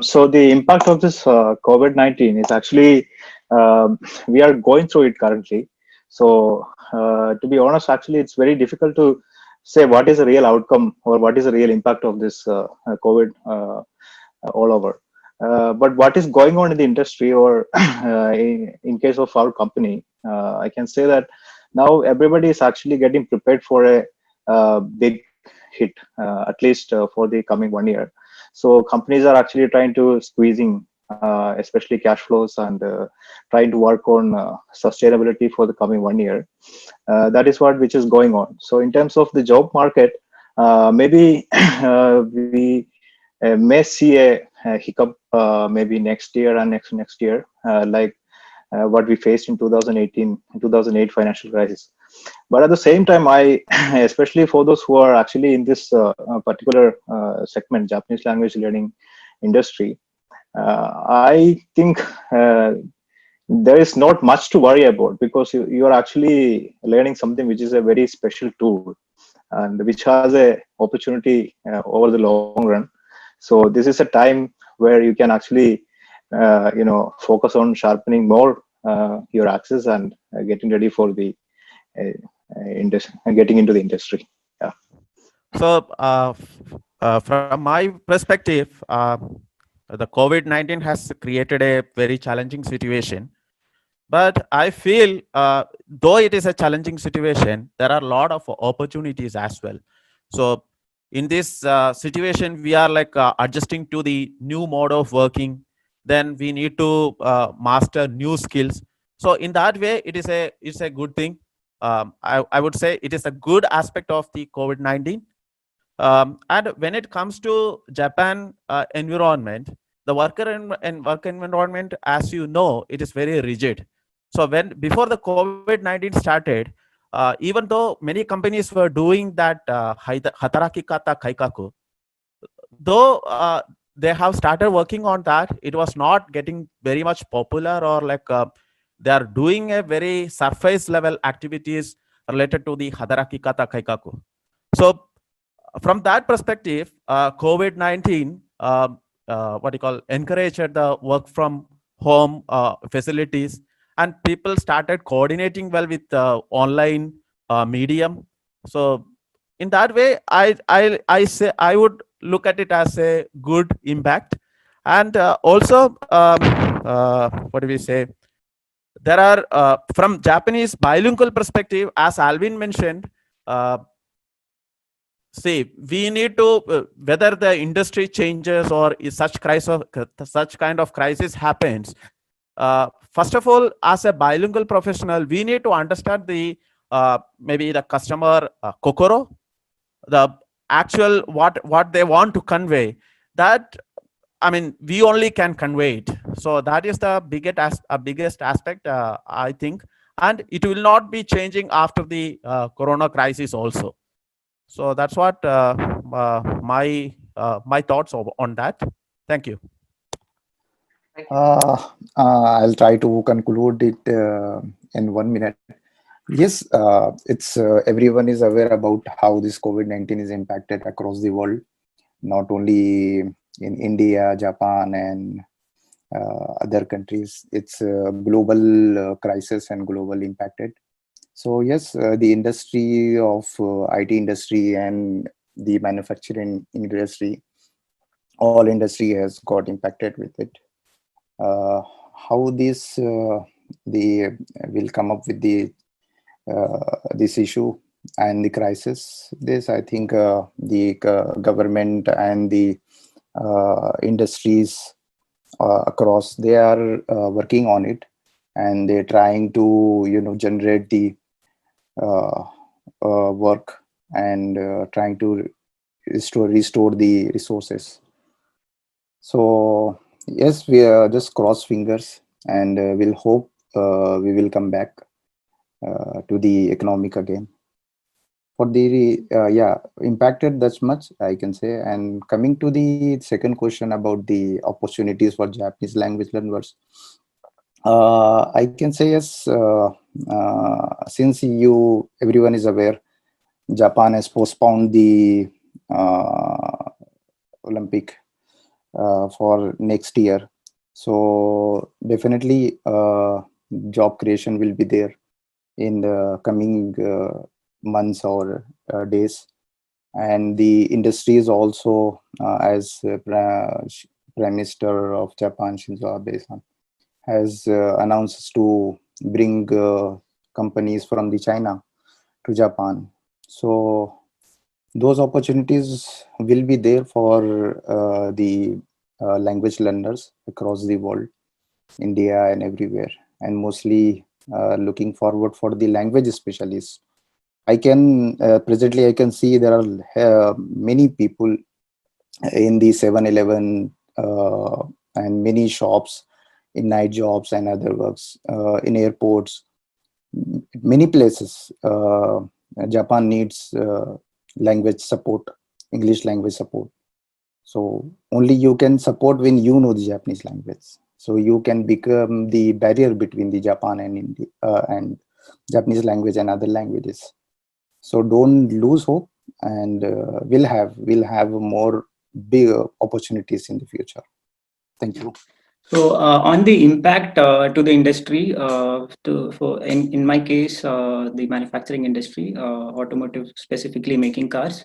So the impact of this COVID-19 is actually we are going through it currently. So to be honest, actually, it's very difficult to say what is the real outcome or what is the real impact of this COVID all over. But what is going on in the industry or in case of our company, I can say that now everybody is actually getting prepared for a big hit, at least for the coming 1 year. So companies are actually trying to squeezing, especially cash flows, and trying to work on sustainability for the coming 1 year. That is what which is going on. So in terms of the job market, maybe we may see a hiccup maybe next year and next year, like what we faced in 2018, 2008 financial crisis. But at the same time, I, especially for those who are actually in this particular segment, Japanese language learning industry, I think there is not much to worry about, because you are actually learning something which is a very special tool and which has a opportunity over the long run. So this is a time where you can actually focus on sharpening more your axis and getting ready for the getting into the industry. Yeah. So, from my perspective, the COVID-19 has created a very challenging situation. But I feel, though it is a challenging situation, there are a lot of opportunities as well. So, in this situation, we are like adjusting to the new mode of working. Then we need to master new skills. So, in that way, it's a good thing. I would say it is a good aspect of the COVID-19. And when it comes to Japan environment, the work environment, as you know, it is very rigid. So when before the COVID-19 started, even though many companies were doing that hataraki kata kaikaku, though they have started working on that, it was not getting very much popular, or like they are doing a very surface level activities related to the hataraki kata kaikaku. So from that perspective, COVID-19, what you call, encouraged the work from home facilities, and people started coordinating well with online medium. So in that way, I say I would look at it as a good impact. And also, what do we say? There are from Japanese bilingual perspective, as Alvin mentioned. See, we need to whether the industry changes or is such kind of crisis happens. First of all, as a bilingual professional, we need to understand the maybe the customer kokoro, the actual what they want to convey. That, I mean, we only can convey it. So that is the biggest aspect, I think, and it will not be changing after the corona crisis also. So that's what my thoughts on that. Thank you. I'll try to conclude it in 1 minute. Yes, it's everyone is aware about how this COVID-19 is impacted across the world, not only in India, Japan, and other countries. It's a global crisis and global impacted. So yes, the industry of IT industry and the manufacturing industry, all industry has got impacted with it. How this the will come up with the this issue and the crisis? This, I think, the government and the industries across, they are working on it, and they're trying to generate the work, and trying to restore the resources. So yes, we just cross fingers, and we'll hope we will come back to the economic again. For the impacted, that's much I can say. And coming to the second question about the opportunities for Japanese language learners, I can say yes. Since everyone is aware, Japan has postponed the Olympic for next year. So definitely job creation will be there in the coming months or days. And the industry is also, as Prime Minister of Japan, Shinzo Abe-san, has announced to bring companies from the China to Japan. So those opportunities will be there for the language learners across the world, India and everywhere, and mostly looking forward for the language specialists. I can presently I can see there are many people in the 7-Eleven and many shops, in night jobs and other works, in airports, many places. Japan needs language support, English language support. So only you can support when you know the Japanese language. So you can become the barrier between the Japan and India and Japanese language and other languages. So don't lose hope, and we'll have more bigger opportunities in the future. Thank you. So on the impact to the industry, in my case, the manufacturing industry, automotive specifically making cars,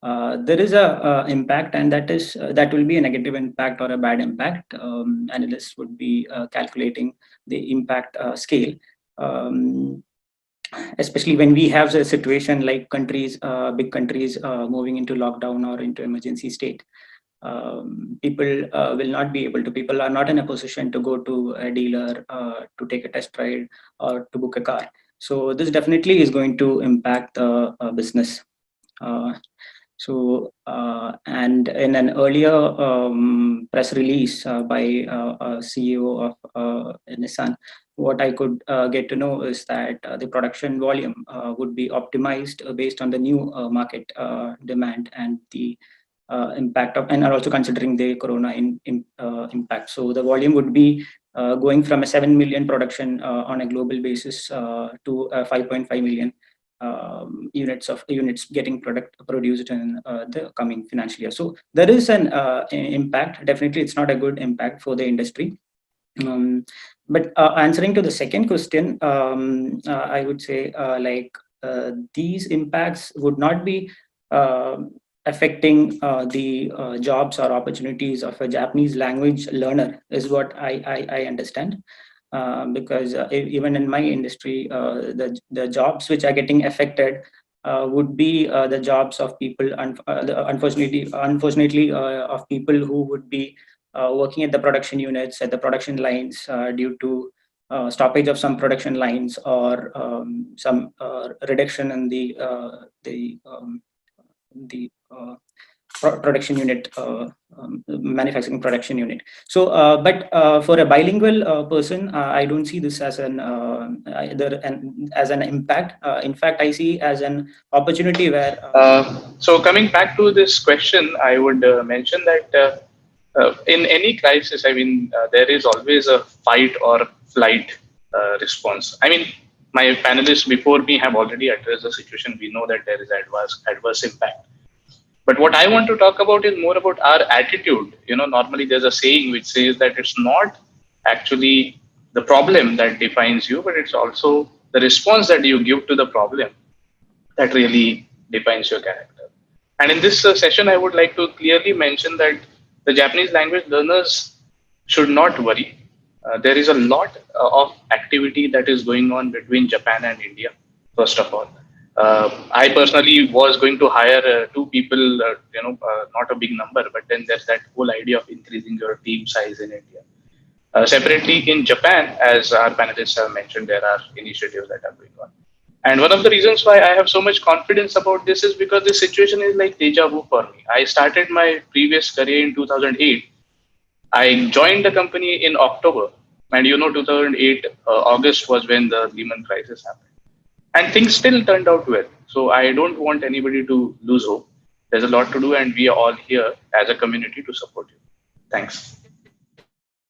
there is a impact, and that will be a negative impact or a bad impact. Analysts would be calculating the impact scale. Especially when we have a situation like big countries moving into lockdown or into emergency state. People people are not in a position to go to a dealer to take a test ride or to book a car. So this definitely is going to impact the business. And in an earlier press release by CEO of Nissan, what I could get to know is that the production volume would be optimized based on the new market demand and the impact of, and are also considering the corona impact. So the volume would be going from a 7 million production on a global basis to 5.5 million units getting produced in the coming financial year. So there is an impact. Definitely, it's not a good impact for the industry. But answering to the second question, I would say these impacts would not be affecting the jobs or opportunities of a Japanese language learner, is what I understand. Because even in my industry, the jobs which are getting affected would be the jobs of people, unfortunately, of people who would be working at the production units, at the production lines due to stoppage of some production lines or some reduction in the production unit, manufacturing production unit. So, but for a bilingual person, I don't see this as as an impact. In fact, I see as an opportunity where. So coming back to this question, I would mention that in any crisis, I mean, there is always a fight or flight response. I mean, my panelists before me have already addressed the situation. We know that there is adverse impact. But what I want to talk about is more about our attitude. You know, normally there's a saying which says that it's not actually the problem that defines you, but it's also the response that you give to the problem that really defines your character. And in this session, I would like to clearly mention that the Japanese language learners should not worry. There is a lot of activity that is going on between Japan and India, first of all. I personally was going to hire 2 people, not a big number, but then there's that whole idea of increasing your team size in India. Separately, in Japan, as our panelists have mentioned, there are initiatives that are going on. And one of the reasons why I have so much confidence about this is because this situation is like deja vu for me. I started my previous career in 2008. I joined the company in October. And 2008, August was when the Lehman crisis happened. And things still turned out well. So I don't want anybody to lose hope. There's a lot to do, and we are all here as a community to support you. Thanks.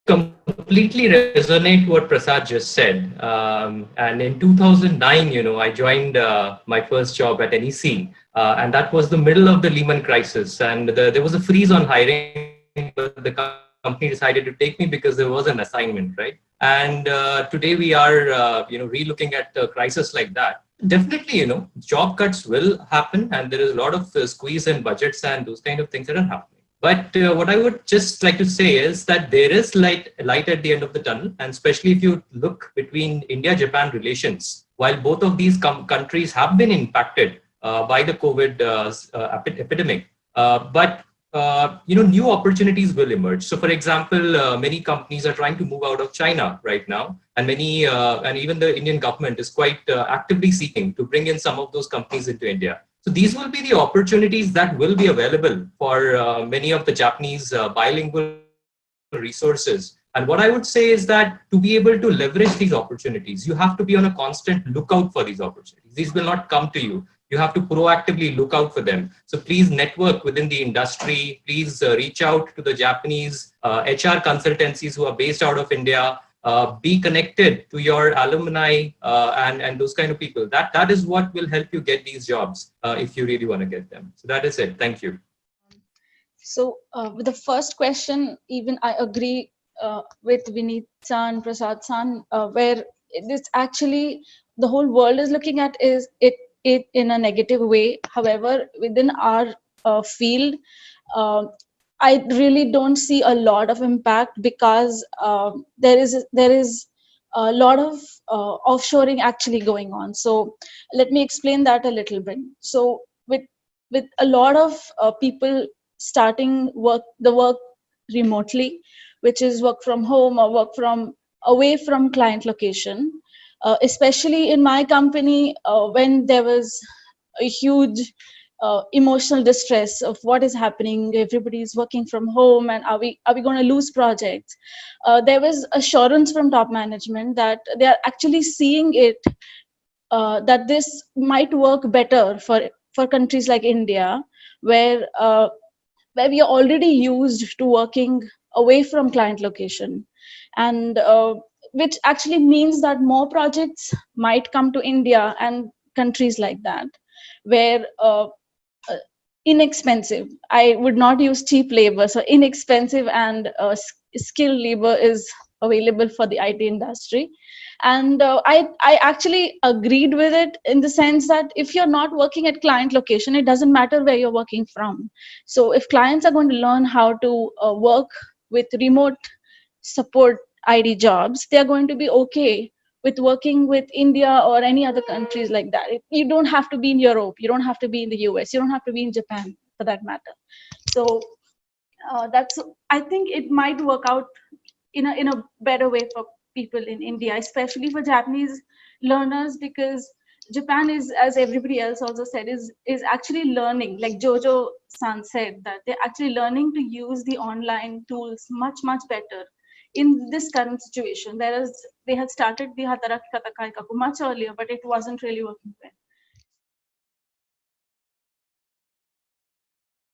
Completely resonate what Prasad just said. And in 2009, I joined my first job at NEC, and that was the middle of the Lehman crisis. And there was a freeze on hiring but the company decided to take me because there was an assignment, right? And today we are, re-looking at a crisis like that. Definitely, job cuts will happen, and there is a lot of squeeze in budgets and those kind of things that are happening. But what I would just like to say is that there is light at the end of the tunnel, and especially if you look between India-Japan relations, while both of these countries have been impacted by the COVID epidemic, but new opportunities will emerge. So, for example, many companies are trying to move out of China right now, and and even the Indian government is quite actively seeking to bring in some of those companies into India. So these will be the opportunities that will be available for many of the Japanese bilingual resources. And what I would say is that to be able to leverage these opportunities, you have to be on a constant lookout for these opportunities. These will not come to you. You have to proactively look out for them. So please network within the industry. Please reach out to the Japanese HR consultancies who are based out of India. Be connected to your alumni and those kind of people. That is what will help you get these jobs if you really want to get them. So that is it. Thank you. So with the first question, even I agree with Vineet-san, Prasad-san, where it's actually the whole world is looking at is it in a negative way. However, within our field, I really don't see a lot of impact because there is a lot of offshoring actually going on. So let me explain that a little bit. So with a lot of people starting the work remotely, which is work from home or work from away from client location, especially in my company when there was a huge emotional distress of what is happening, everybody is working from home, and are we going to lose projects. There was assurance from top management that they are actually seeing it, that this might work better for countries like India, where we are already used to working away from client location, and which actually means that more projects might come to India and countries like that, where inexpensive, I would not use cheap labor, so inexpensive and skilled labor is available for the IT industry. And I actually agreed with it in the sense that if you're not working at client location, it doesn't matter where you're working from. So if clients are going to learn how to work with remote support ID jobs, they're going to be okay with working with India or any other countries like that. You don't have to be in Europe, you don't have to be in the US, you don't have to be in Japan for that matter. So that's, I think it might work out in a better way for people in India, especially for Japanese learners, because Japan is, as everybody else also said, is actually learning, like Jojo-san said, that they're actually learning to use the online tools much better in this current situation. Whereas they had started the Hatarak Katakaikaku much earlier, but it wasn't really working well.